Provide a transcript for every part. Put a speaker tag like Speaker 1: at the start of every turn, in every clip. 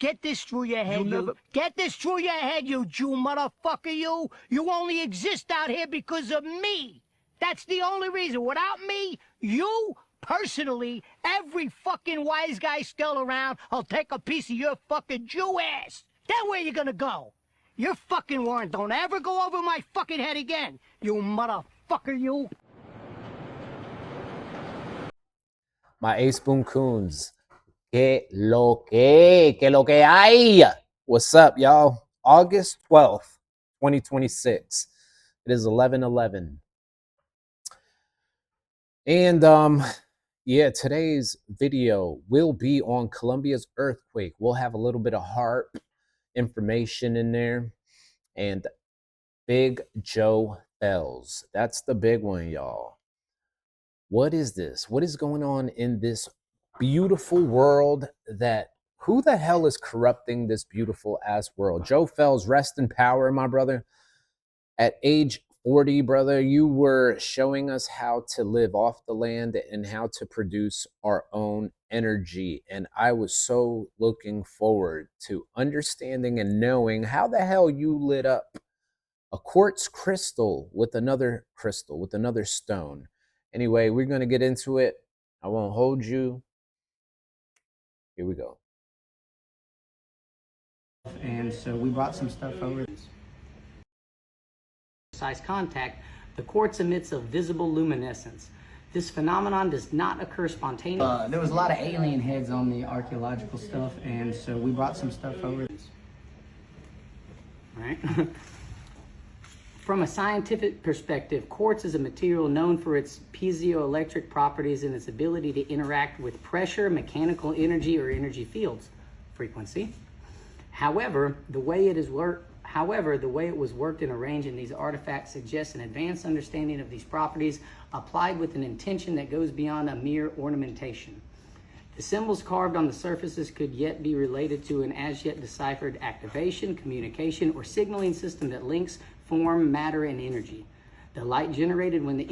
Speaker 1: Get this through your head, Get this through your head, you Jew motherfucker, you. You only exist out here because of me. That's the only reason. Without me, you, personally, every fucking wise guy still around will take a piece of your fucking Jew ass. Then where you gonna go? Your fucking warrant don't ever go over my fucking head again, you motherfucker, you.
Speaker 2: My Ace Boom Coons. Que lo que hay. What's up, y'all? August 12th, 2026. It is 11:11. And yeah, today's video will be on Colombia's earthquake. We'll have a little bit of HAARP information in there. And Big Joe fELZ. That's the big one, y'all. What is this? What is going on in this beautiful world? That who the hell is corrupting this beautiful ass world? Joe fELZ, rest in power, my brother. At age 40, brother, you were showing us how to live off the land and how to produce our own energy. And I was so looking forward to understanding and knowing how the hell you lit up a quartz crystal with another stone. Anyway, we're going to get into it. I won't hold you. Here we go.
Speaker 3: And so we brought some stuff over.
Speaker 4: Precise contact, the quartz emits a visible luminescence. This phenomenon does not occur spontaneously.
Speaker 3: There was a lot of alien heads on the archaeological stuff, and so we brought some stuff over.
Speaker 4: All right. From a scientific perspective, quartz is a material known for its piezoelectric properties and its ability to interact with pressure, mechanical energy, or energy fields frequency. However, the way it was worked and arranged in these artifacts suggests an advanced understanding of these properties applied with an intention that goes beyond a mere ornamentation. The symbols carved on the surfaces could yet be related to an as yet deciphered activation, communication, or signaling system that links form, matter, and energy. The light generated when the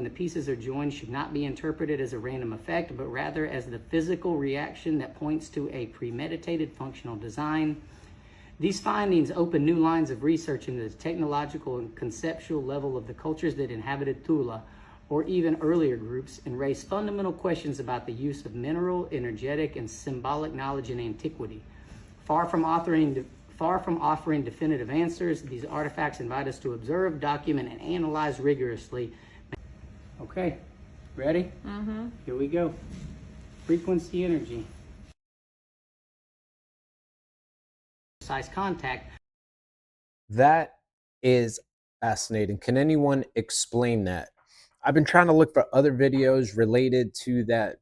Speaker 4: pieces are joined should not be interpreted as a random effect, but rather as the physical reaction that points to a premeditated functional design. These findings open new lines of research into the technological and conceptual level of the cultures that inhabited Tula, or even earlier groups, and raise fundamental questions about the use of mineral, energetic, and symbolic knowledge in antiquity. Far from offering definitive answers, these artifacts invite us to observe, document, and analyze rigorously. Okay, ready? Mm-hmm. Here we go. Frequency energy. Precise contact.
Speaker 2: That is fascinating. Can anyone explain that? I've been trying to look for other videos related to that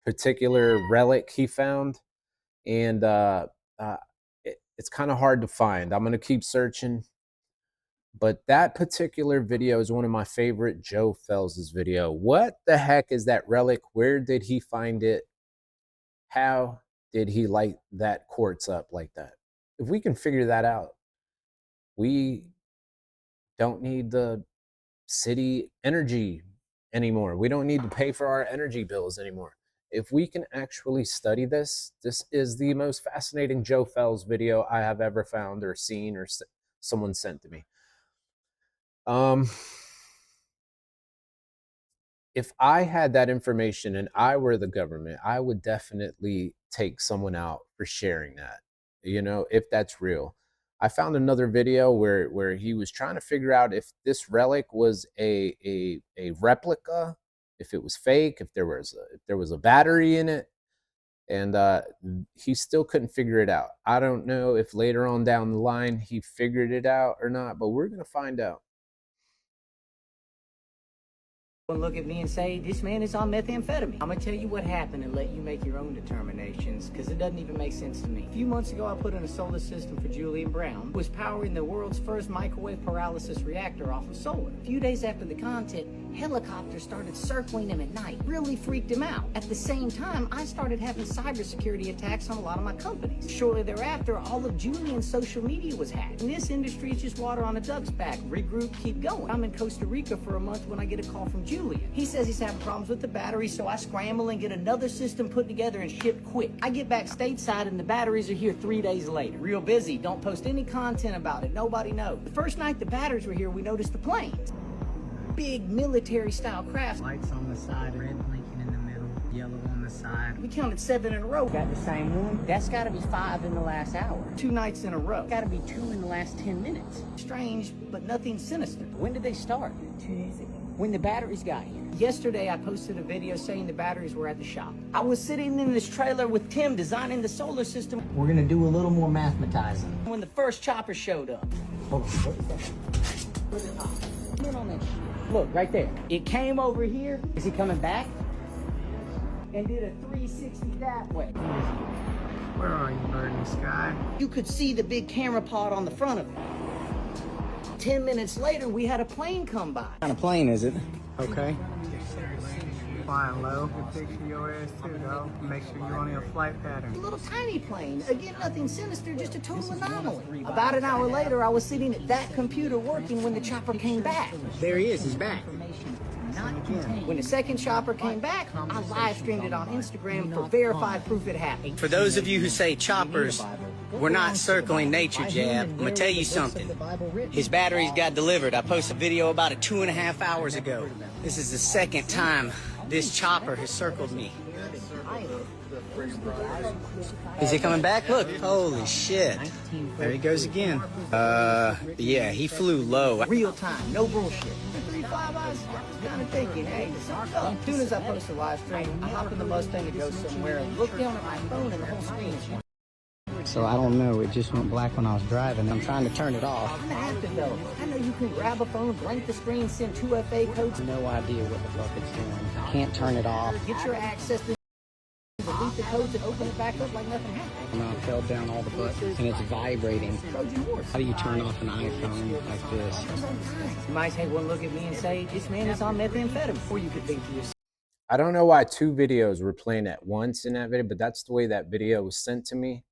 Speaker 2: particular relic he found, and it's kind of hard to find. I'm going to keep searching. But that particular video is one of my favorite Joe fELZ's video. What the heck is that relic? Where did he find it? How did he light that quartz up like that? If we can figure that out, we don't need the city energy anymore. We don't need to pay for our energy bills anymore. If we can actually study this, this is the most fascinating Joe fELZ video I have ever found or seen or someone sent to me. If I had that information and I were the government, I would definitely take someone out for sharing that, you know, if that's real. I found another video where he was trying to figure out if this relic was a replica, if it was fake, if there was a battery in it, and he still couldn't figure it out. I don't know if later on down the line he figured it out or not, but we're gonna find out.
Speaker 3: Look at me and say, this man is on methamphetamine. I'm gonna tell you what happened and let you make your own determinations, because it doesn't even make sense to me. A few months ago, I put in a solar system for Julian Brown, who was powering the world's first microwave pyrolysis reactor off of solar. A few days after the content Helicopters started circling him at night. Really freaked him out. At the same time, I started having cybersecurity attacks on a lot of my companies. Shortly thereafter, all of Julian's social media was hacked. In this industry, it's just water on a duck's back. Regroup, keep going. I'm in Costa Rica for a month when I get a call from Julian. He says he's having problems with the battery, so I scramble and get another system put together and shipped quick. I get back stateside and the batteries are here 3 days later. Real busy. Don't post any content about it. Nobody knows. The first night the batteries were here, we noticed the planes. Big military-style craft.
Speaker 5: Lights on the side, red blinking in the middle, yellow on the side.
Speaker 3: We counted 7 in a row.
Speaker 4: Got the same one? That's got to be 5 in the last hour.
Speaker 3: 2 nights in a row.
Speaker 4: Got to be 2 in the last 10 minutes.
Speaker 3: Strange, but nothing sinister.
Speaker 4: When did they start?
Speaker 3: 2 days ago.
Speaker 4: When the batteries got here.
Speaker 3: Yesterday, I posted a video saying the batteries were at the shop. I was sitting in this trailer with Tim designing the solar system.
Speaker 5: We're gonna do a little more mathematizing.
Speaker 3: When the first chopper showed up.
Speaker 5: Hold on, what is that?
Speaker 3: Look at that. Look on that shit. Look, right there. It came over here.
Speaker 4: Is he coming back?
Speaker 3: And did a 360 that way.
Speaker 5: Where are you, bird in the sky?
Speaker 3: You could see the big camera pod on the front of it. 10 minutes later, we had a plane come by.
Speaker 4: What kind of plane is it?
Speaker 5: Okay. Flying low. Good picture your ass too, though. Make sure you're on your flight pattern.
Speaker 3: A little tiny plane. Again, nothing sinister, just a total anomaly. About an hour later, I was sitting at that computer working when the chopper came back.
Speaker 5: There he is. He's back.
Speaker 3: When the second chopper came back, I live streamed it on Instagram for verified proof it happened.
Speaker 6: For those of you who say choppers, we're not circling nature, Jab. I'm gonna tell you something. His batteries got delivered. I posted a video about it 2.5 hours ago. This is the second time this chopper has circled me. Is he coming back? Look, holy shit. There he goes again. Yeah, he flew low.
Speaker 3: Real time, no bullshit. 3-5 I was kind of thinking, hey, something up. As soon as I post a live stream, I hop in the Mustang to go somewhere and look down at my phone and the whole screen is white.
Speaker 5: So I don't know. It just went black when I was driving. I'm trying to turn it off.
Speaker 3: I'm an app developer. I know you can grab a phone, blank the screen, send 2 FA codes.
Speaker 5: No idea what the fuck it's doing. I can't turn it off.
Speaker 3: Get your access to delete the codes and open it back up like nothing happened.
Speaker 5: And I held down all the buttons and it's vibrating.
Speaker 3: Trojan horse.
Speaker 5: How do you turn off an iPhone like this?
Speaker 3: You might take one look at me and say, this man is on methamphetamine. Or you could think to yourself,
Speaker 2: I don't know why 2 videos were playing at once in that video, but that's the way that video was sent to me.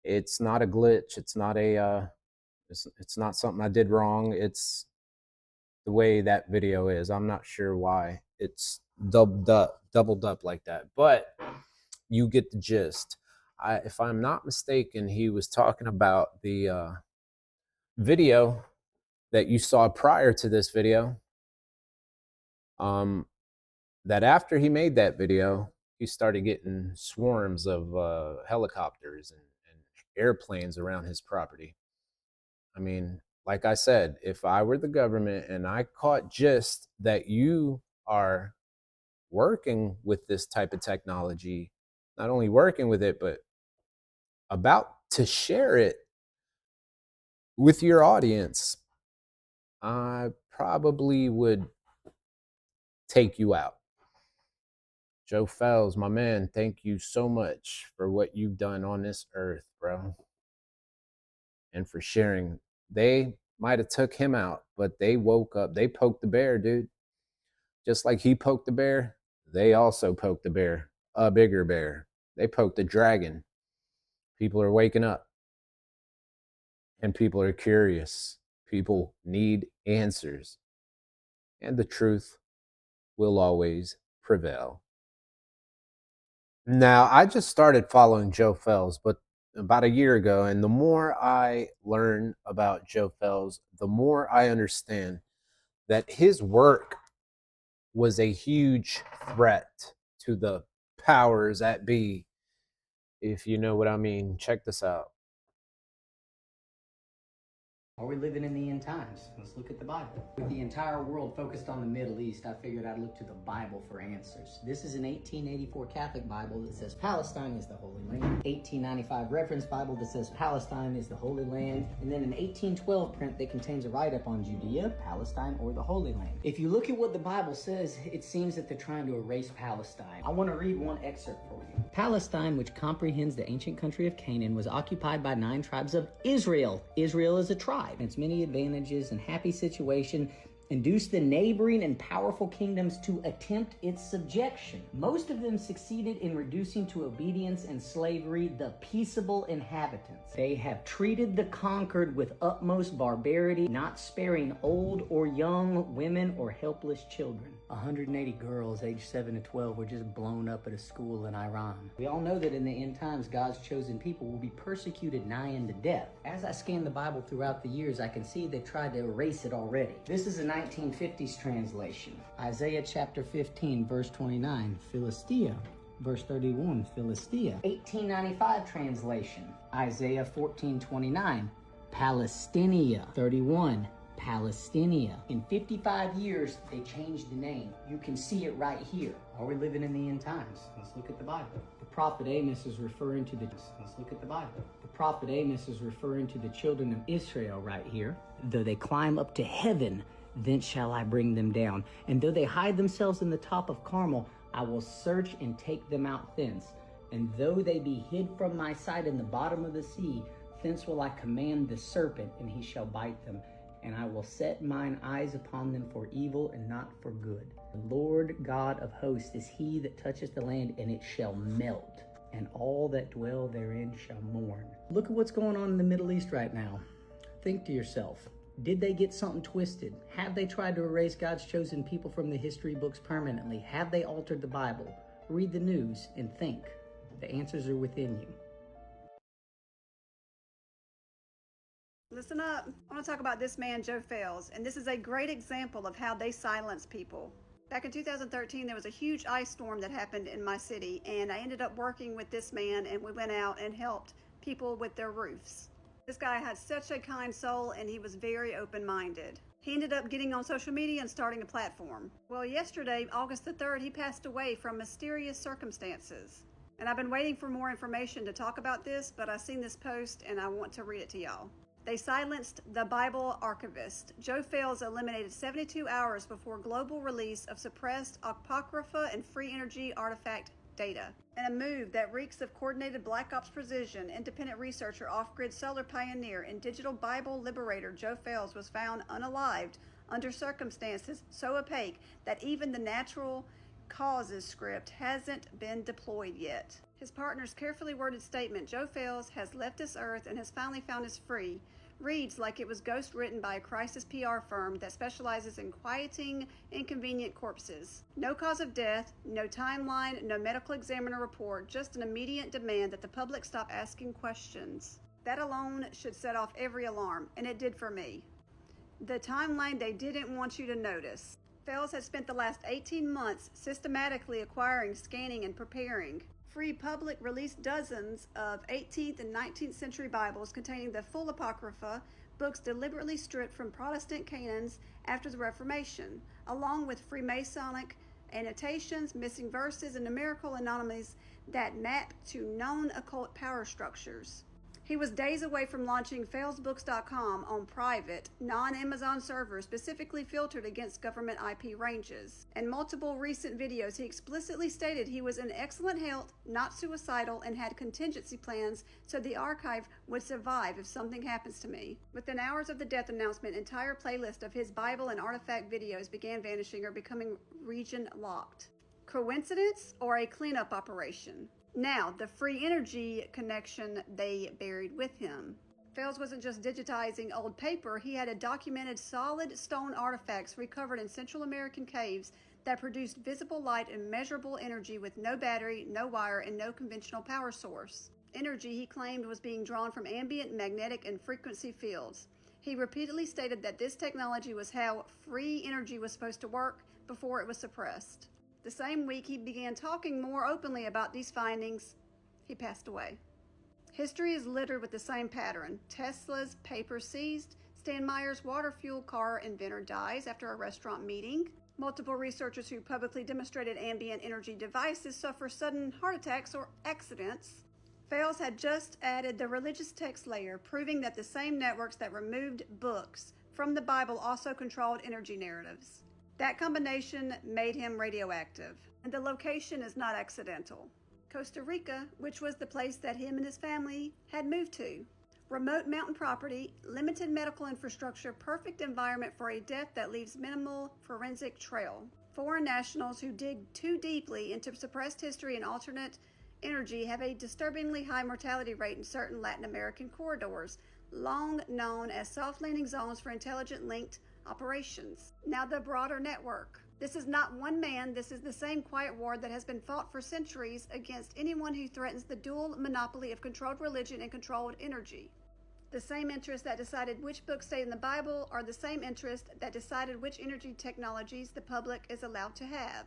Speaker 2: It's not a glitch. It's not a, it's not something I did wrong. It's the way that video is. I'm not sure why it's doubled up like that, but you get the gist. If I'm not mistaken, he was talking about the video that you saw prior to this video. That after he made that video, he started getting swarms of helicopters and airplanes around his property. I mean, like I said, if I were the government and I caught gist that you are working with this type of technology, not only working with it, but about to share it with your audience, I probably would take you out. Joe fELZ, my man, thank you so much for what you've done on this earth, bro. And for sharing. They might have took him out, but they woke up. They poked the bear, dude. Just like he poked the bear, they also poked the bear, a bigger bear. They poked the dragon. People are waking up. And people are curious. People need answers. And the truth will always prevail. Now, I just started following Joe fELZ, but about a year ago, and the more I learn about Joe fELZ, the more I understand that his work was a huge threat to the powers that be, if you know what I mean. Check this out.
Speaker 4: Are we living in the end times? Let's look at the Bible. With the entire world focused on the Middle East, I figured I'd look to the Bible for answers. This is an 1884 Catholic Bible that says Palestine is the Holy Land. 1895 Reference Bible that says Palestine is the Holy Land. And then an 1812 print that contains a write-up on Judea, Palestine, or the Holy Land. If you look at what the Bible says, it seems that they're trying to erase Palestine. I want to read one excerpt for you. Palestine, which comprehends the ancient country of Canaan, was occupied by 9 tribes of Israel. Israel is a tribe. Its many advantages and happy situation
Speaker 3: induced the neighboring and powerful kingdoms to attempt its subjection. Most of them succeeded in reducing to obedience and slavery the peaceable inhabitants. They have treated the conquered with utmost barbarity, not sparing old or young, women or helpless children. 180 girls aged 7 to 12 were just blown up at a school in Iran. We all know that in the end times, God's chosen people will be persecuted nigh unto death. As I scan the Bible throughout the years, I can see they've tried to erase it already. This is a 1950s translation. Isaiah chapter 15, verse 29, Philistia. Verse 31, Philistia. 1895 translation. Isaiah 14:29, Palestinia. 31, Palestinia. In 55 years, they changed the name. You can see it right here. Are we living in the end times? Let's look at the Bible. The prophet Amos is referring to let's look at the Bible. The prophet Amos is referring to the children of Israel right here. Though they climb up to heaven, thence shall I bring them down. And though they hide themselves in the top of Carmel, I will search and take them out thence. And though they be hid from my sight in the bottom of the sea, thence will I command the serpent, and he shall bite them. And I will set mine eyes upon them for evil and not for good. The Lord God of hosts is he that toucheth the land, and it shall melt, and all that dwell therein shall mourn. Look at what's going on in the Middle East right now. Think to yourself, did they get something twisted? Have they tried to erase God's chosen people from the history books permanently? Have they altered the Bible? Read the news and think. The answers are within you.
Speaker 7: Listen up. I want to talk about this man, Joe fELZ, and this is a great example of how they silence people. Back in 2013, there was a huge ice storm that happened in my city, and I ended up working with this man, and we went out and helped people with their roofs. This guy had such a kind soul, and he was very open-minded. He ended up getting on social media and starting a platform. Well, yesterday, August the 3rd, he passed away from mysterious circumstances. And I've been waiting for more information to talk about this, but I seen this post, and I want to read it to y'all. They silenced the Bible archivist. Joe fELZ eliminated 72 hours before global release of suppressed Apocrypha and free energy artifact data. In a move that reeks of coordinated Black Ops precision, independent researcher, off-grid solar pioneer, and digital Bible liberator Joe fELZ was found unalived under circumstances so opaque that even the natural causes script hasn't been deployed yet. His partner's carefully worded statement, Joe fELZ has left this earth and has finally found his free, reads like it was ghost written by a crisis PR firm that specializes in quieting inconvenient corpses. No cause of death, no timeline, no medical examiner report, just an immediate demand that the public stop asking questions. That alone should set off every alarm, and it did for me. The timeline they didn't want you to notice. fELZ has spent the last 18 months systematically acquiring, scanning, and preparing. Free Public released dozens of 18th and 19th century Bibles containing the full Apocrypha, books deliberately stripped from Protestant canons after the Reformation, along with Freemasonic annotations, missing verses, and numerical anomalies that map to known occult power structures. He was days away from launching fELZbooks.com on private, non-Amazon servers specifically filtered against government IP ranges. In multiple recent videos, he explicitly stated he was in excellent health, not suicidal, and had contingency plans so the archive would survive if something happens to me. Within hours of the death announcement, entire playlist of his Bible and artifact videos began vanishing or becoming region locked. Coincidence or a cleanup operation? Now, the free energy connection they buried with him. fELZ wasn't just digitizing old paper, he had documented solid stone artifacts recovered in Central American caves that produced visible light and measurable energy with no battery, no wire, and no conventional power source. Energy, he claimed, was being drawn from ambient magnetic and frequency fields. He repeatedly stated that this technology was how free energy was supposed to work before it was suppressed. The same week he began talking more openly about these findings, he passed away. History is littered with the same pattern. Tesla's paper seized, Stan Meyer's water-fueled car inventor dies after a restaurant meeting, multiple researchers who publicly demonstrated ambient energy devices suffer sudden heart attacks or accidents. fELZ had just added the religious text layer, proving that the same networks that removed books from the Bible also controlled energy narratives. That combination made him radioactive, and the location is not accidental. Costa Rica, which was the place that him and his family had moved to. Remote mountain property, limited medical infrastructure, perfect environment for a death that leaves minimal forensic trail. Foreign nationals who dig too deeply into suppressed history and alternate energy have a disturbingly high mortality rate in certain Latin American corridors, long known as soft landing zones for intelligent linked operations. Now the broader network. This is not one man, this is the same quiet war that has been fought for centuries against anyone who threatens the dual monopoly of controlled religion and controlled energy. The same interests that decided which books stay in the Bible are the same interests that decided which energy technologies the public is allowed to have.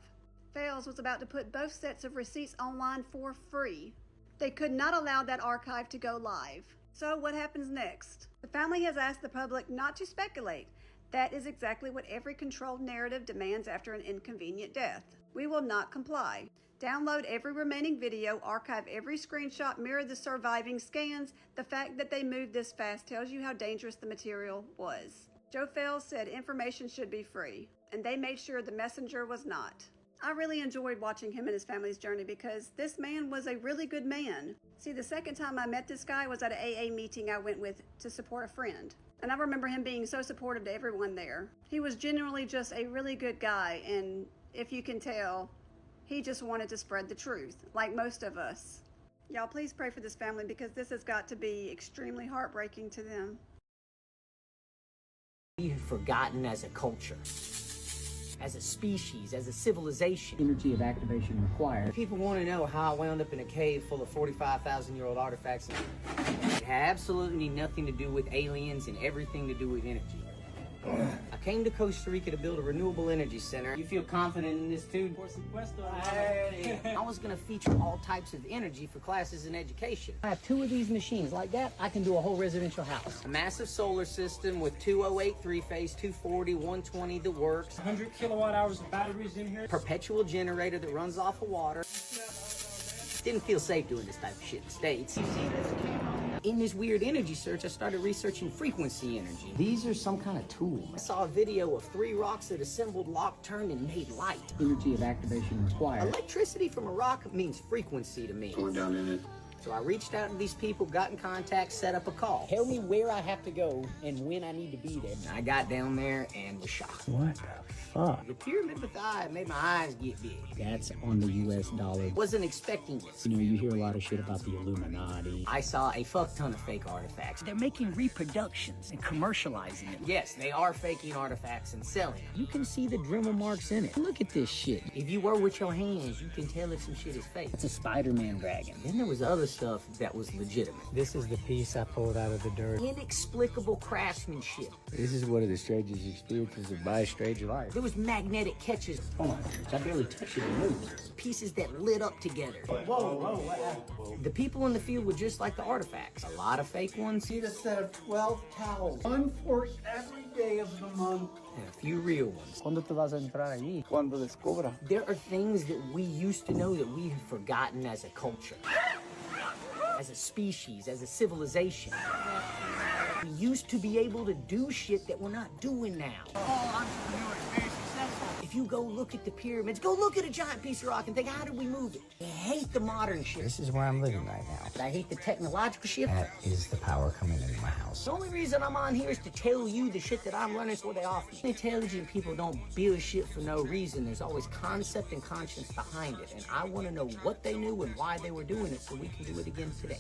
Speaker 7: fELZ was about to put both sets of receipts online for free. They could not allow that archive to go live. So what happens next? The family has asked the public not to speculate. That is exactly what every controlled narrative demands after an inconvenient death. We will not comply. Download every remaining video, archive every screenshot, mirror the surviving scans. The fact that they moved this fast tells you how dangerous the material was. Joe fELZ said information should be free, and they made sure the messenger was not. I really enjoyed watching him and his family's journey because this man was a really good man. See, the second time I met this guy was at an AA meeting I went with to support a friend. And I remember him being so supportive to everyone there. He was generally just a really good guy, and if you can tell, he just wanted to spread the truth, like most of us. Y'all please pray for this family because this has got to be extremely heartbreaking to them.
Speaker 3: We have forgotten as a culture, as a species, as a civilization. Energy of activation required.
Speaker 6: People want to know how I wound up in a cave full of 45,000-year-old artifacts. It had absolutely nothing to do with aliens and everything to do with energy. I came to Costa Rica to build a renewable energy center. You feel confident in this too? Por supuesto. I was going to feature all types of energy for classes in education.
Speaker 3: I have 2 of these machines. Like that, I can do a whole residential house.
Speaker 6: A massive solar system with 208 3-phase, 240, 120 that works.
Speaker 8: 100 kilowatt hours of batteries in here.
Speaker 6: Perpetual generator that runs off of water. Didn't feel safe doing this type of shit in the States. In this weird energy search, I started researching frequency energy.
Speaker 3: These are some kind of tool.
Speaker 6: I saw a video of 3 rocks that assembled, locked, turned, and made light.
Speaker 3: Energy of activation required.
Speaker 6: Electricity from a rock means frequency to me.
Speaker 9: Going down in it.
Speaker 6: So I reached out to these people, got in contact, set up a call.
Speaker 3: Tell me where I have to go and when I need to be there.
Speaker 6: I got down there and was shocked.
Speaker 3: What the fuck?
Speaker 6: The pyramid with the eye made my eyes get big.
Speaker 3: That's on the US dollar.
Speaker 6: Wasn't expecting this.
Speaker 3: You know, you hear a lot of shit about the Illuminati.
Speaker 6: I saw a fuck ton of fake artifacts.
Speaker 3: They're making reproductions and commercializing them.
Speaker 6: Yes, they are faking artifacts and selling them.
Speaker 3: You can see the Dremel marks in it. Look at this shit.
Speaker 6: If you were with your hands, you can tell if some shit is fake.
Speaker 3: It's a Spider-Man dragon.
Speaker 6: Then there was other stuff that was legitimate.
Speaker 8: This is the piece I pulled out of the dirt.
Speaker 6: Inexplicable craftsmanship.
Speaker 10: This is one of the strangest experiences of my strange life.
Speaker 6: There was magnetic catches.
Speaker 3: Oh my gosh, I barely touched it and moved.
Speaker 6: Pieces that lit up together.
Speaker 8: Whoa, what happened?
Speaker 6: The people in the field were just like the artifacts. A lot of fake ones.
Speaker 11: Need a set of 12 towels. One for every day of the month.
Speaker 6: And a few real ones.
Speaker 10: ¿Cuándo te vas a entrar allí? Cuando descubra.
Speaker 6: There are things that we used to know that we have forgotten as a culture. As a species, as a civilization. We used to be able to do shit that we're not doing now. If you go look at the pyramids, go look at a giant piece of rock and think, how did we move it? I hate the modern shit.
Speaker 10: This is where I'm living right now.
Speaker 6: I hate the technological shit.
Speaker 10: That is the power coming into my house.
Speaker 6: The only reason I'm on here is to tell you the shit that I'm learning so they offer me. Intelligent people don't build shit for no reason. There's always concept and conscience behind it. And I want to know what they knew and why they were doing it so we can do it again today.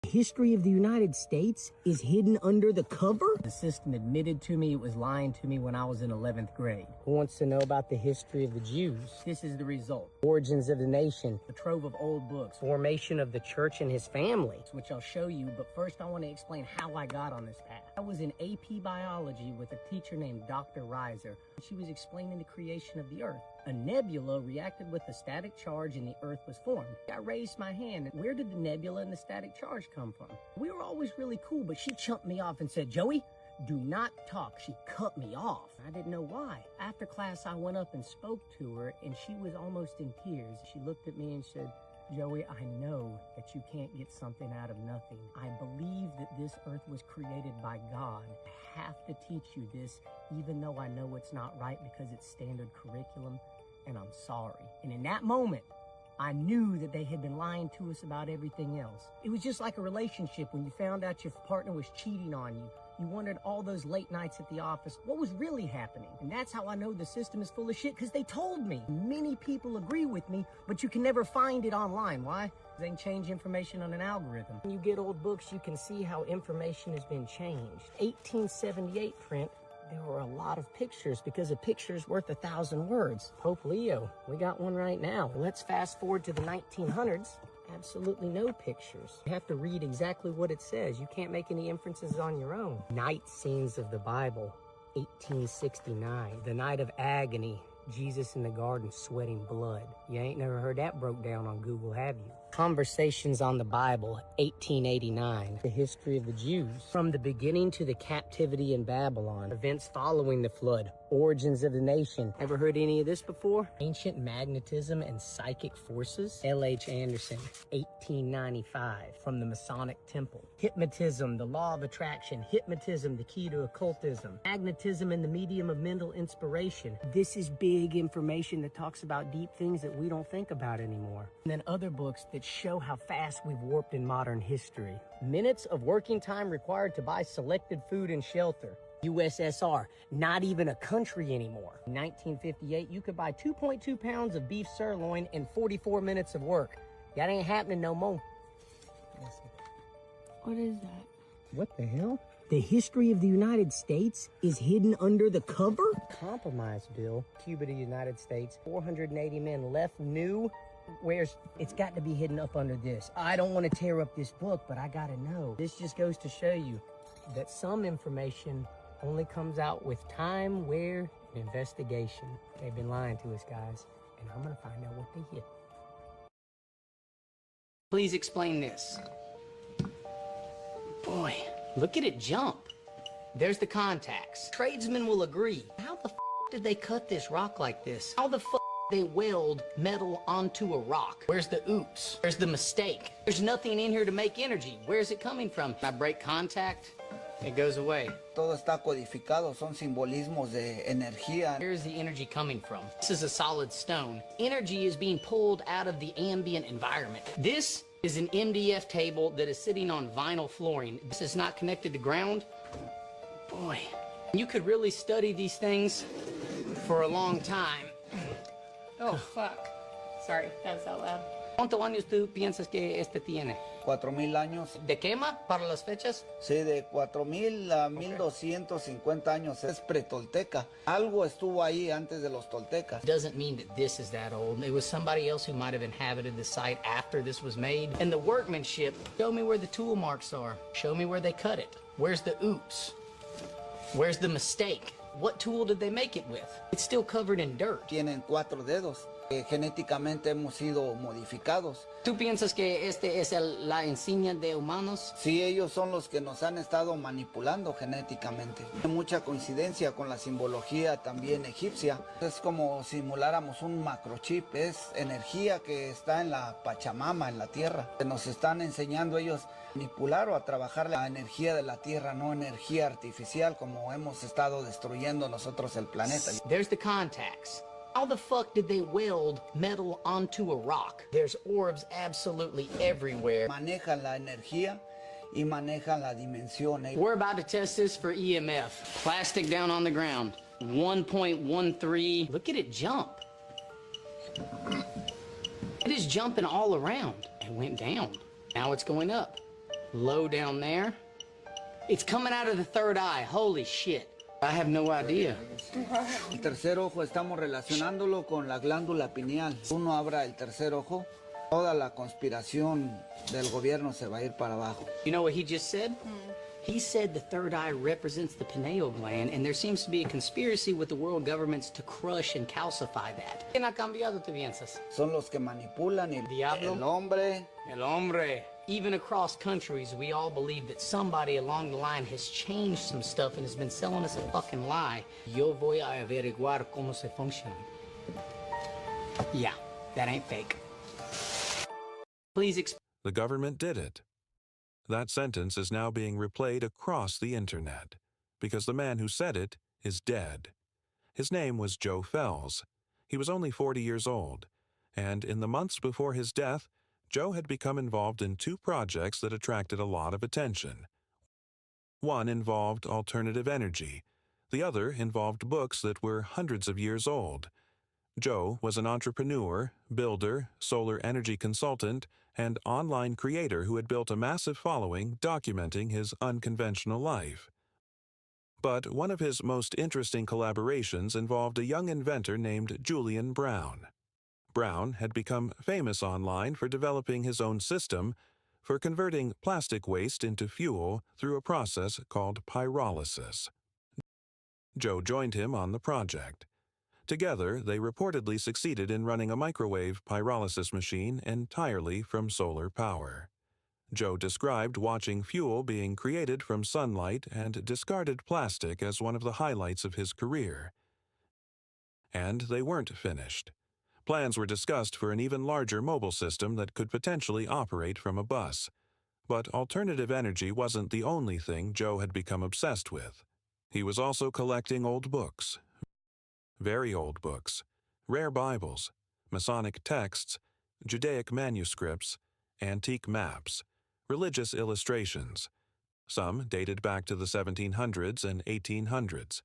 Speaker 3: History of the United States is hidden under the cover? The system admitted to me it was lying to me when I was in 11th grade.
Speaker 6: Who wants to know about the history of the Jews?
Speaker 3: This is the result.
Speaker 6: Origins of the nation.
Speaker 3: A trove of old books,
Speaker 6: Formation of the church and his family.
Speaker 3: which I'll show you, but first I want to explain how I got on this path. I was in AP biology with a teacher named Dr. Reiser. She was explaining the creation of the Earth. A nebula reacted with a static charge and the Earth was formed. I raised my hand. Where did the nebula and the static charge come from? We were always really cool, but she chumped me off and said, "Joey, do not talk." She cut me off. I didn't know why. After class, I went up and spoke to her, and she was almost in tears. She looked at me and said, "Joey, I know that you can't get something out of nothing. I believe that this earth was created by God. I have to teach you this, even though I know it's not right because it's standard curriculum, and I'm sorry." And in that moment, I knew that they had been lying to us about everything else. It was just like a relationship when you found out your partner was cheating on you. You wondered all those late nights at the office, what was really happening? And that's how I know the system is full of shit, because they told me. Many people agree with me, but you can never find it online. Why? They can change information on an algorithm. When you get old books, you can see how information has been changed. 1878 print, there were a lot of pictures because a picture is worth 1,000 words. Pope Leo, we got one right now. Let's fast forward to the 1900s. Absolutely no pictures. You have to read exactly what it says. You can't make any inferences on your own. Night scenes of the Bible, 1869. The night of agony, Jesus in the garden sweating blood. You ain't never heard that broke down on Google, have you? Conversations on the Bible, 1889. The history of the Jews. From the beginning to the captivity in Babylon. Events following the flood. Origins of the nation. Ever heard any of this before? Ancient magnetism and psychic forces. L.H. Anderson, 1895. From the Masonic Temple. Hypnotism, the law of attraction. Hypnotism, the key to occultism. Magnetism and the medium of mental inspiration. This is big information that talks about deep things that we don't think about anymore. And then other books that show how fast we've warped in modern history. Minutes of working time required to buy selected food and shelter. USSR, not even a country anymore. In 1958, you could buy 2.2 pounds of beef sirloin in 44 minutes of work. That ain't happening no more.
Speaker 9: What is that?
Speaker 3: What the hell? The history of the United States is hidden under the cover? Compromise bill. Cuba to the United States. 480 men left new. It's got to be hidden up under this. I don't want to tear up this book, but I gotta know. This just goes to show you that some information only comes out with time, where, and investigation. They've been lying to us, guys, and I'm gonna find out what they hid.
Speaker 6: Please explain this. Boy, look at it jump. There's the contacts. Tradesmen will agree. How the f did they cut this rock like this? How the f they weld metal onto a rock? Where's the oops? Where's the mistake? There's nothing in here to make energy. Where's it coming from? I break contact, it goes away.
Speaker 11: Todo está codificado, son simbolismos de energía.
Speaker 6: Where's the energy coming from? This is a solid stone. Energy is being pulled out of the ambient environment. This is an MDF table that is sitting on vinyl flooring. This is not connected to ground. Boy, you could really study these things for a long time.
Speaker 9: Oh, fuck. Sorry, that was out loud.
Speaker 6: ¿Cuántos años tú piensas que este tiene?
Speaker 11: 4,000 años.
Speaker 6: ¿De quema para las fechas?
Speaker 11: Sí, de 4,000 a 1,250 años. Es pretolteca. Algo estuvo ahí antes de los toltecas.
Speaker 6: Doesn't mean that this is that old. It was somebody else who might have inhabited the site after this was made. And the workmanship, show me where the tool marks are. Show me where they cut it. Where's the oops? Where's the mistake? What tool did they make it with? It's still covered in dirt.
Speaker 11: Tienen 4 dedos. Genéticamente hemos sido modificados.
Speaker 6: ¿Tú piensas que este es la insignia de humanos?
Speaker 11: Sí, ellos son los que nos han estado manipulando genéticamente. Hay mucha coincidencia con la simbología también egipcia. Es como simuláramos un macrochip. Es energía que está en la Pachamama, en la tierra. Nos están enseñando ellos a manipular o a trabajar la energía de la tierra, no energía artificial como hemos estado destruyendo nosotros el planeta.
Speaker 6: There's the contacts. How the fuck did they weld metal onto a rock? There's orbs absolutely everywhere.
Speaker 11: Manejan la energía y manejan la dimensión.
Speaker 6: We're about to test this for EMF. Plastic down on the ground. 1.13. Look at it jump. It is jumping all around. It went down. Now it's going up. Low down there. It's coming out of the third eye. Holy shit. I have no idea.
Speaker 11: El tercer ojo estamos relacionándolo con la glándula pineal. Uno abra el tercer ojo, toda la conspiración del gobierno se va a ir para abajo.
Speaker 6: You know what he just said? He said the third eye represents the pineal gland, and there seems to be a conspiracy with the world governments to crush and calcify that. ¿Quién ha cambiado, tú piensas?
Speaker 11: Son los que manipulan el
Speaker 6: diablo,
Speaker 11: el hombre.
Speaker 6: El hombre. Even across countries, we all believe that somebody along the line has changed some stuff and has been selling us a fucking lie. Yo voy a averiguar cómo se funciona. Yeah, that ain't fake. Please explain.
Speaker 12: The government did it. That sentence is now being replayed across the internet because the man who said it is dead. His name was Joe fELZ. He was only 40 years old, and in the months before his death, Joe had become involved in two projects that attracted a lot of attention. One involved alternative energy. The other involved books that were hundreds of years old. Joe was an entrepreneur, builder, solar energy consultant, and online creator who had built a massive following documenting his unconventional life. But one of his most interesting collaborations involved a young inventor named Julian Brown. Brown had become famous online for developing his own system for converting plastic waste into fuel through a process called pyrolysis. Joe joined him on the project. Together, they reportedly succeeded in running a microwave pyrolysis machine entirely from solar power. Joe described watching fuel being created from sunlight and discarded plastic as one of the highlights of his career. And they weren't finished. Plans were discussed for an even larger mobile system that could potentially operate from a bus. But alternative energy wasn't the only thing Joe had become obsessed with. He was also collecting old books. Very old books, rare Bibles, Masonic texts, Judaic manuscripts, antique maps, religious illustrations. Some dated back to the 1700s and 1800s.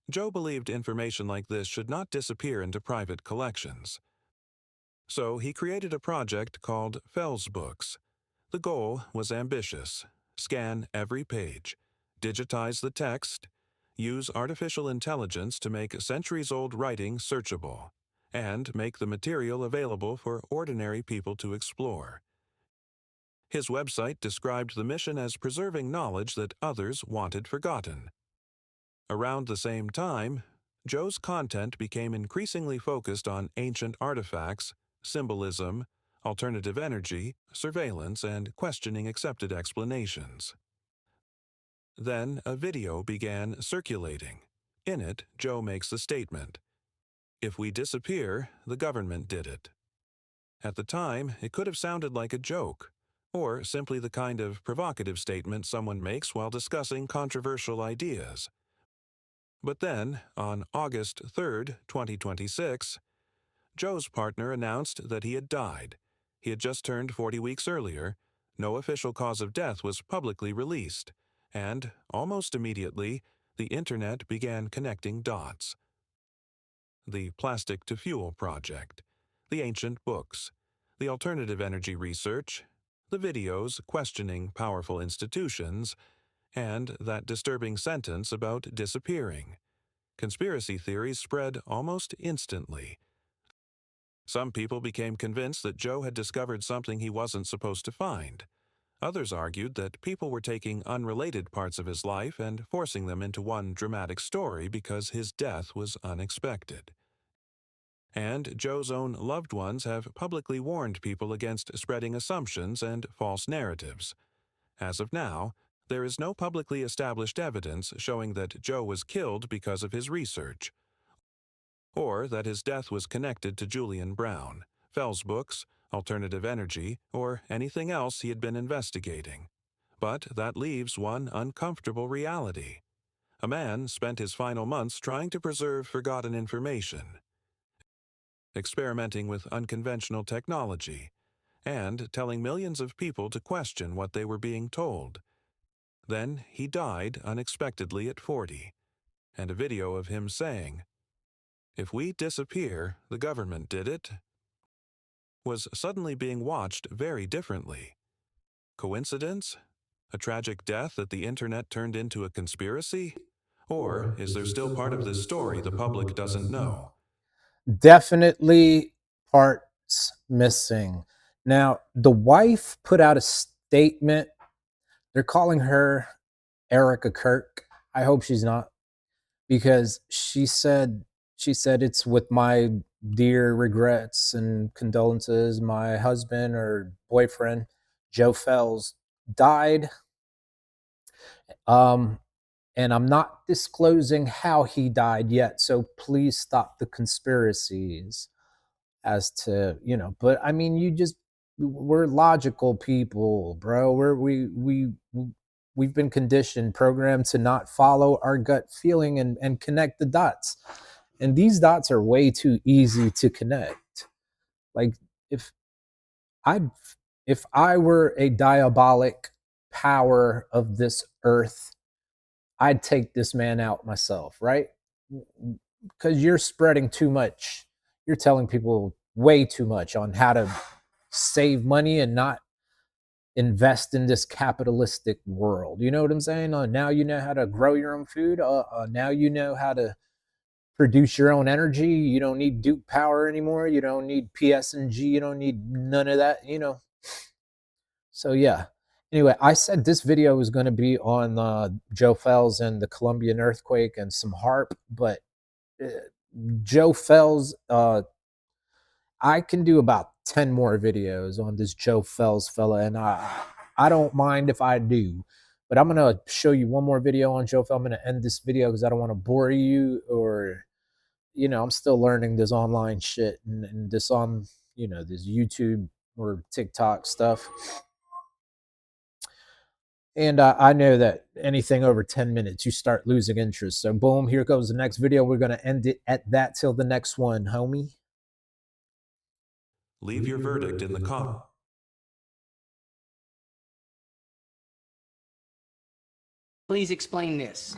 Speaker 12: Joe believed information like this should not disappear into private collections. So he created a project called fELZ Books. The goal was ambitious: scan every page, digitize the text, use artificial intelligence to make centuries-old writing searchable, and make the material available for ordinary people to explore. His website described the mission as preserving knowledge that others wanted forgotten. Around the same time, Joe's content became increasingly focused on ancient artifacts, symbolism, alternative energy, surveillance, and questioning accepted explanations. Then a video began circulating. In it, Joe makes the statement, "If we disappear, the government did it." At the time, it could have sounded like a joke, or simply the kind of provocative statement someone makes while discussing controversial ideas. But then, on August 3, 2026, Joe's partner announced that he had died. He had just turned 40 weeks earlier, no official cause of death was publicly released, and, almost immediately, the internet began connecting dots. The Plastic to Fuel project, the ancient books, the alternative energy research, the videos questioning powerful institutions, and that disturbing sentence about disappearing. Conspiracy theories spread almost instantly. Some people became convinced that Joe had discovered something he wasn't supposed to find. Others argued that people were taking unrelated parts of his life and forcing them into one dramatic story because his death was unexpected. And Joe's own loved ones have publicly warned people against spreading assumptions and false narratives. As of now, there is no publicly established evidence showing that Joe was killed because of his research, or that his death was connected to Julian Brown, fELZ Books, alternative energy, or anything else he had been investigating. But that leaves one uncomfortable reality. A man spent his final months trying to preserve forgotten information, experimenting with unconventional technology, and telling millions of people to question what they were being told. Then he died unexpectedly at 40, and a video of him saying, "If we disappear, the government did it," was suddenly being watched very differently. Coincidence? A tragic death that the internet turned into a conspiracy? Or is there still part of this story the public doesn't know?
Speaker 2: Definitely parts missing. Now, the wife put out a statement. They're calling her Erica Kirk. I hope she's not, because she said it's with my dear regrets and condolences. My husband or boyfriend, Joe fELZ, died. And I'm not disclosing how he died yet, so please stop the conspiracies as to, but I mean, we're logical people, bro. We've been conditioned, programmed to not follow our gut feeling and connect the dots. And these dots are way too easy to connect. Like if I if I were a diabolic power of this earth, I'd take this man out myself, right? Because you're spreading too much. You're telling people way too much on how to save money and not invest in this capitalistic world. You know what I'm saying? Now you know how to grow your own food. Now you know how to produce your own energy. You don't need Duke Power anymore. You don't need PS&G. You don't need none of that, you know. So yeah. Anyway, I said this video was going to be on Joe fELZ and the Colombian earthquake and some HARP, but Joe fELZ, I can do about 10 more videos on this Joe fELZ fella, and I don't mind if I do. But I'm going to show you one more video on Joe fELZ. I'm going to end this video because I don't want to bore you, or, you know, I'm still learning this online shit and this on, you know, this YouTube or TikTok stuff. And I know that anything over 10 minutes, you start losing interest. So boom, here goes the next video. We're going to end it at that till the next one, homie.
Speaker 12: Leave your verdict in the comments.
Speaker 3: Please explain this.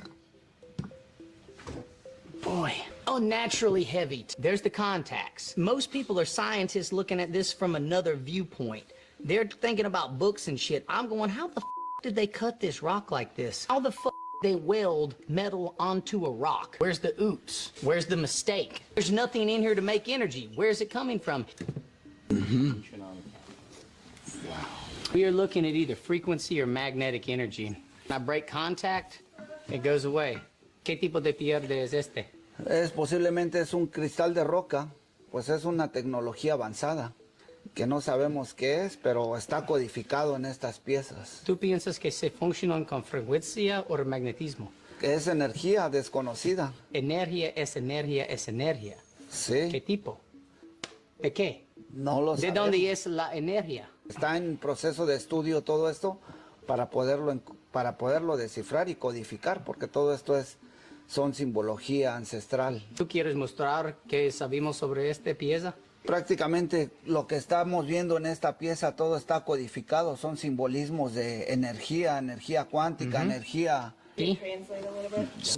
Speaker 3: Boy, unnaturally heavy. There's the contacts. Most people are scientists looking at this from another viewpoint. They're thinking about books and shit. I'm going, how the f did they cut this rock like this? How the f they weld metal onto a rock? Where's the oops? Where's the mistake? There's nothing in here to make energy. Where's it coming from? Wow. We are looking at either frequency or magnetic energy. When I break contact, it goes away. ¿Qué tipo de pierde es este?
Speaker 11: Posiblemente es un cristal de roca, pues es una tecnología avanzada que no sabemos qué es, pero está codificado en estas piezas.
Speaker 3: ¿Tú piensas que se funcionan con frecuencia o magnetismo?
Speaker 11: Es energía desconocida.
Speaker 3: Energía es energía es energía.
Speaker 11: Sí.
Speaker 3: ¿Qué tipo? ¿De qué?
Speaker 11: No lo sabemos.
Speaker 3: ¿De dónde es la energía?
Speaker 11: Está en proceso de estudio todo esto para poderlo descifrar y codificar, porque todo esto son simbología ancestral.
Speaker 3: ¿Tú quieres mostrar qué sabemos sobre esta pieza?
Speaker 11: Prácticamente lo que estamos viendo en esta pieza, todo está codificado, son simbolismos de energía, energía cuántica, energía.
Speaker 3: See?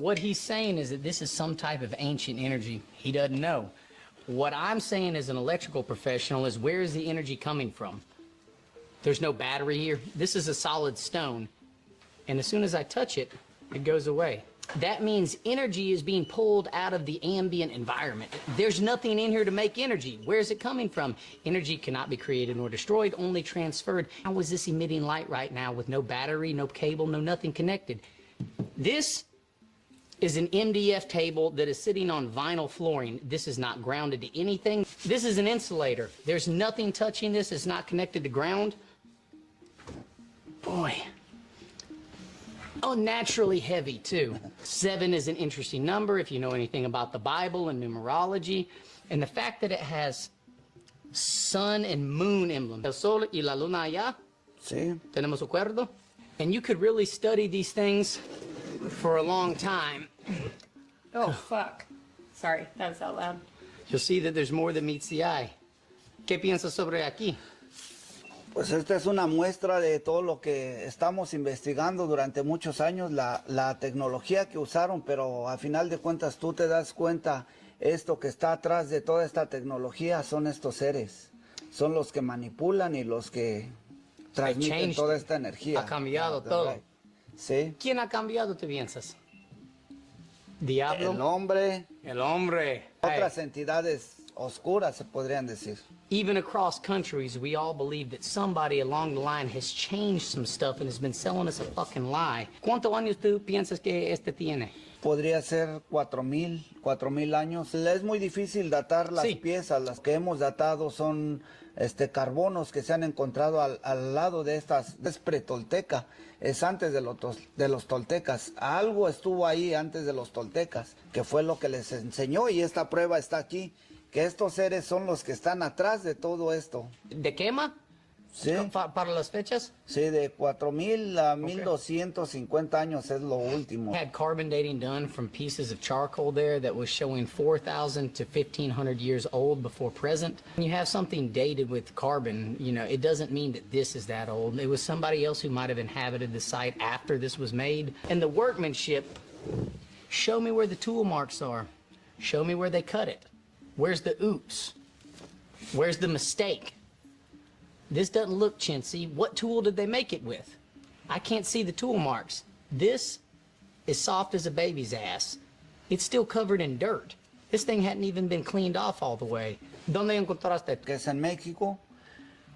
Speaker 3: What he's saying is that this is some type of ancient energy. He doesn't know. What I'm saying as an electrical professional is, where is the energy coming from? There's no battery here. This is a solid stone. And as soon as I touch it, it goes away. That means energy is being pulled out of the ambient environment. There's nothing in here to make energy. Where's it coming from? Energy cannot be created nor destroyed, only transferred. How is this emitting light right now with no battery, no cable, no nothing connected? This is an MDF table that is sitting on vinyl flooring. This is not grounded to anything. This is an insulator. There's nothing touching this. It's not connected to ground. Boy. Unnaturally heavy, too. 7 is an interesting number if you know anything about the Bible and numerology. And the fact that it has sun and moon emblem. El sol y la luna allá.
Speaker 11: Sí.
Speaker 3: ¿Tenemos acuerdo? And you could really study these things for a long time.
Speaker 9: Oh, fuck. Sorry, that was out loud.
Speaker 3: You'll see that there's more than meets the eye. ¿Qué piensas sobre aquí?
Speaker 11: Pues esta es una muestra de todo lo que estamos investigando durante muchos años, la tecnología que usaron, pero a final de cuentas tú te das cuenta, esto que está atrás de toda esta tecnología son estos seres, son los que manipulan y los que transmiten toda esta energía.
Speaker 3: Ha cambiado todo.
Speaker 11: Sí.
Speaker 3: ¿Quién ha cambiado, tú piensas? ¿Diablo?
Speaker 11: El hombre.
Speaker 3: El hombre.
Speaker 11: Otras entidades oscuras, se podrían decir.
Speaker 3: Even across countries, we all believe that somebody along the line has changed some stuff and has been selling us a fucking lie. ¿Cuántos años tú piensas que este tiene?
Speaker 11: Podría ser 4,000 años. Es muy difícil datar las piezas. Las que hemos datado son carbonos que se han encontrado al lado de estas. Es pretolteca, es antes de los toltecas. Algo estuvo ahí antes de los toltecas, que fue lo que les enseñó, y esta prueba está aquí, que estos seres son los que están atrás de todo esto.
Speaker 3: ¿De quema?
Speaker 11: Sí.
Speaker 4: ¿Para las fechas?
Speaker 11: Sí, de 4000 a 1250 años es lo último.
Speaker 4: Had carbon dating done from pieces of charcoal there that was showing 4,000 to 1,500 years old before present. When you have something dated with carbon, you know, it doesn't mean that this is that old. It was somebody else who might have inhabited the site after this was made. And the workmanship, show me where the tool marks are. Show me where they cut it. Where's the oops? Where's the mistake? This doesn't look chintzy. What tool did they make it with? I can't see the tool marks. This is soft as a baby's ass. It's still covered in dirt. This thing hadn't even been cleaned off all the way. ¿Dónde encontraste?
Speaker 11: Que es en México,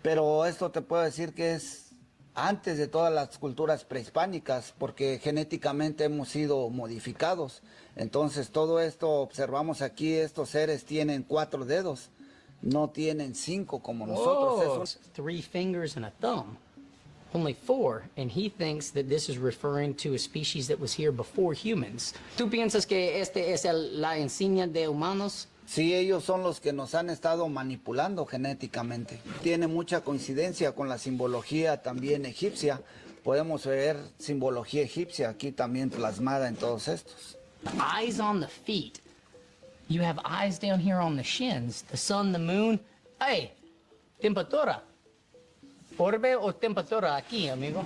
Speaker 11: pero esto te puedo decir que es antes de todas las culturas prehispánicas, porque genéticamente hemos sido modificados. Entonces todo esto, observamos aquí, estos seres tienen 4 dedos. No tienen 5 como nosotros.
Speaker 4: 3 fingers and a thumb. Only 4. And he thinks that this is referring to a species that was here before humans. ¿Tú piensas que este es la insignia de humanos?
Speaker 11: Sí, ellos son los que nos han estado manipulando genéticamente. Tiene mucha coincidencia con la simbología también egipcia. Podemos ver simbología egipcia aquí también plasmada en todos estos.
Speaker 4: Eyes on the feet. You have eyes down here on the shins, the sun, the moon. Hey, temperatura. Orbe o temperatura aquí, amigo.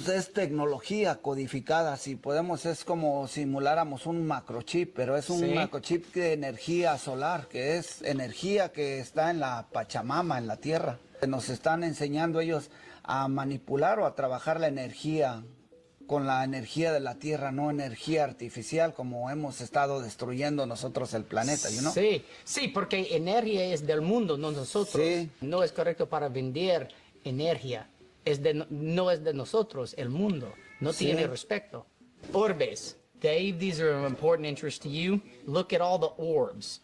Speaker 11: Es tecnología codificada, si podemos, es como simuláramos un macrochip, pero es un macrochip de energía solar, que es energía que está en la Pachamama, en la Tierra. Nos están enseñando ellos a manipular o a trabajar la energía con la energía de la Tierra, no energía artificial como hemos estado destruyendo nosotros el planeta, ¿no?
Speaker 4: Sí, porque energía es del mundo, no nosotros.
Speaker 11: Sí.
Speaker 4: No es correcto para vender energía. No es de nosotros, el mundo. No tiene respecto. Orbes. Dave, these are of important interest to you. Look at all the orbs.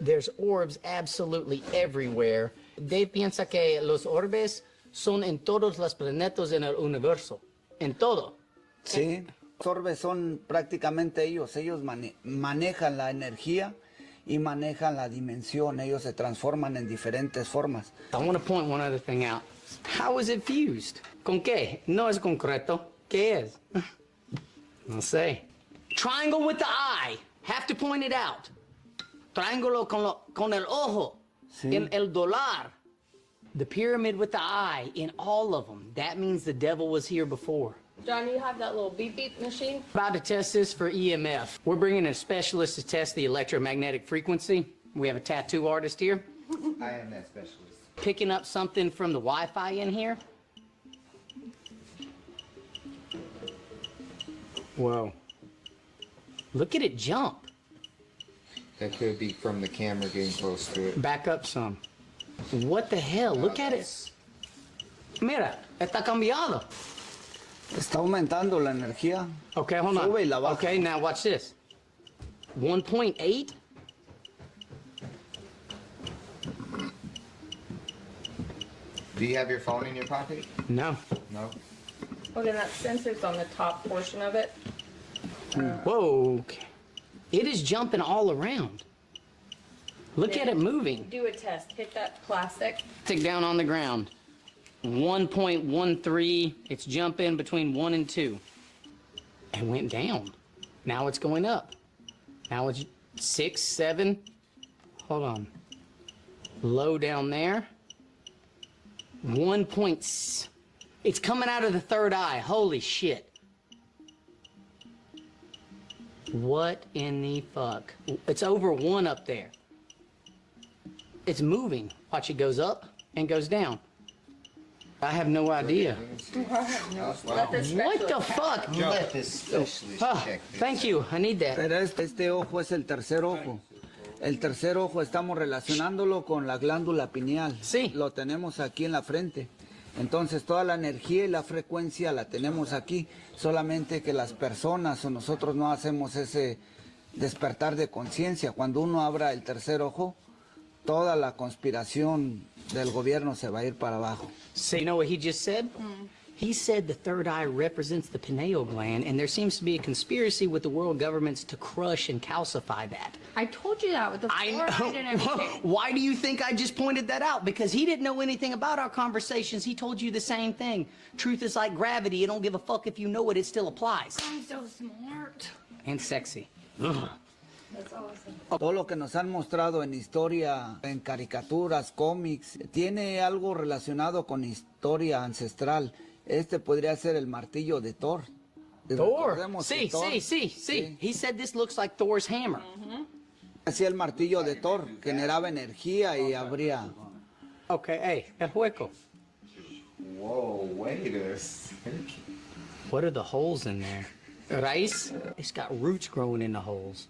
Speaker 4: There's orbs absolutely everywhere. Dave piensa que los orbes son en todos los planetas en el universo. En todo.
Speaker 11: Sí, los orbes son prácticamente ellos manejan la energía y manejan la dimensión, ellos se transforman en diferentes formas.
Speaker 4: I want to point one other thing out. How is it fused? ¿Con qué? No es concreto. ¿Qué es? No sé. Triangle with the eye. Have to point it out. Triángulo con el ojo.
Speaker 11: Sí.
Speaker 4: El dólar. The pyramid with the eye in all of them. That means the devil was here before.
Speaker 9: John, you have that little beep beep machine?
Speaker 4: About to test this for EMF. We're bringing in a specialist to test the electromagnetic frequency. We have a tattoo artist here.
Speaker 10: I am that specialist.
Speaker 4: Picking up something from the Wi-Fi in here. Whoa. Look at it jump.
Speaker 10: That could be from the camera getting close to it.
Speaker 4: Back up some. What the hell? Look at it. Mira, está cambiado.
Speaker 11: Está aumentando la energía.
Speaker 4: Okay, hold on.
Speaker 11: Sube y la baja.
Speaker 4: Okay, now watch this. 1.8.
Speaker 10: Do you have your phone in your pocket?
Speaker 4: No.
Speaker 10: No.
Speaker 9: Okay, that sensor's on the top portion of it.
Speaker 4: Whoa. It is jumping all around. Look at it moving.
Speaker 9: Do a test. Hit that plastic.
Speaker 4: Take down on the ground. 1.13. It's jumping between 1 and 2. It went down. Now it's going up. Now it's 6, 7. Hold on. Low down there. 1. It's coming out of the third eye. Holy shit. What in the fuck? It's over 1 up there. It's moving. Watch, it goes up and goes down. I have no idea. What the fuck?
Speaker 10: Let this specialist check this.
Speaker 4: Thank you. I need that.
Speaker 11: Pero este ojo es el tercer ojo. El tercer ojo estamos relacionándolo con la glándula pineal.
Speaker 4: Sí.
Speaker 11: Lo tenemos aquí en la frente. Entonces toda la energía y la frecuencia la tenemos aquí. Solamente que las personas o nosotros no hacemos ese despertar de conciencia. Cuando uno abra el tercer ojo, toda la conspiración del gobierno se va a ir para abajo.
Speaker 4: So you know what he just said? He said the third eye represents the pineal gland, and there seems to be a conspiracy with the world governments to crush and calcify that.
Speaker 9: I told you that with the fluoride and everything.
Speaker 4: Why do you think I just pointed that out? Because he didn't know anything about our conversations. He told you the same thing. Truth is like gravity. It don't give a fuck if you know it. It still applies.
Speaker 9: I'm so smart.
Speaker 4: And sexy.
Speaker 9: That's awesome.
Speaker 11: Todo lo que nos han mostrado en historia, en caricaturas, cómics, tiene algo relacionado con historia ancestral. Este podría ser el martillo de Thor.
Speaker 4: Thor. Sí. He said this looks like Thor's hammer.
Speaker 11: Hacía el martillo de Thor, generaba energía y abría.
Speaker 4: Okay, hey, el hueco.
Speaker 10: Whoa, wait a second.
Speaker 4: What are the holes in there? Rice? It's got roots growing in the holes.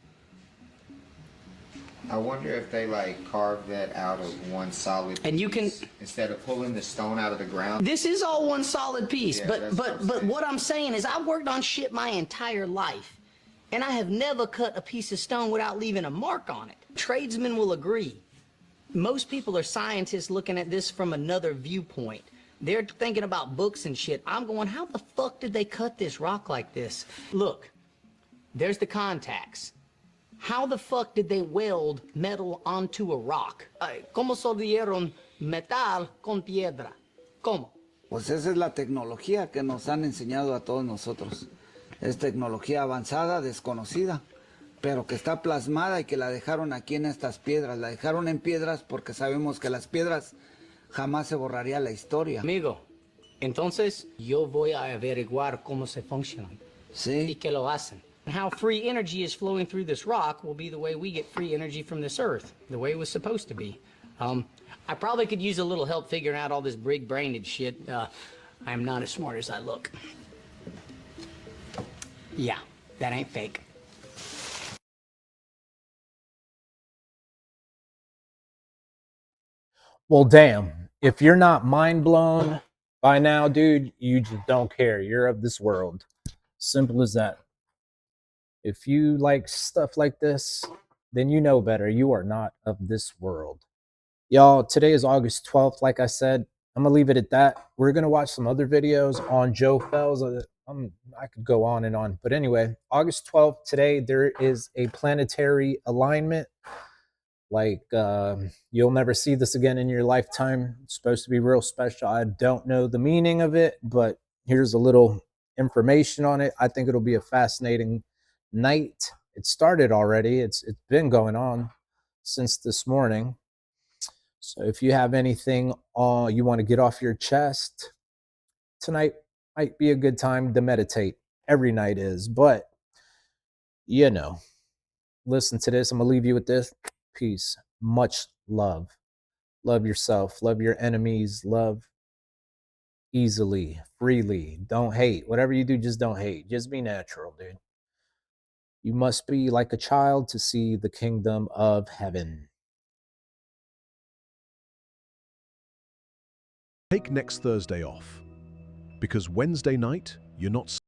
Speaker 10: I wonder if they like carved that out of one solid piece.
Speaker 4: And you can,
Speaker 10: instead of pulling the stone out of the ground.
Speaker 4: this is all one solid piece,
Speaker 10: Yeah,
Speaker 4: but
Speaker 10: that's what I'm
Speaker 4: what I'm saying is I've worked on shit my entire life, and I have never cut a piece of stone without leaving a mark on it. Tradesmen will agree. Most people are scientists looking at this from another viewpoint. They're thinking about books and shit. I'm going, how the fuck did they cut this rock like this? Look, there's the contacts. How the fuck did they weld metal onto a rock? ¿Cómo soldieron metal con piedra? ¿Cómo?
Speaker 11: Pues esa es la tecnología que nos han enseñado a todos nosotros. Es tecnología avanzada, desconocida, pero que está plasmada y que la dejaron aquí en estas piedras. La dejaron en piedras porque sabemos que las piedras jamás se borraría la historia.
Speaker 4: Amigo, entonces yo voy a averiguar cómo se funcionan.
Speaker 11: Sí.
Speaker 4: Y que lo hacen. And how free energy is flowing through this rock will be the way we get free energy from this earth, the way it was supposed to be. I probably could use a little help figuring out all this big-brained shit. I'm not as smart as I look. Yeah, that ain't fake.
Speaker 2: Well, damn. If you're not mind blown by now, dude, you just don't care. You're of this world. Simple as that. If you like stuff like this, then you know better. You are not of this world. Y'all, today is August 12th. Like I said, I'm going to leave it at that. We're going to watch some other videos on Joe fELZ. I could go on and on. But anyway, August 12th, today, there is a planetary alignment. Like, you'll never see this again in your lifetime. It's supposed to be real special. I don't know the meaning of it, but here's a little information on it. I think it'll be a fascinating night. It started already. It's been going on since this morning. So if you have anything you want to get off your chest, tonight might be a good time to meditate. Every night is, but you know, listen to this. I'm gonna leave you with this. Peace. Much love. Love yourself. Love your enemies. Love easily, freely. Don't hate. Whatever you do, just don't hate. Just be natural, dude. You must be like a child to see the kingdom of heaven.
Speaker 13: Take next Thursday off, because Wednesday night, you're not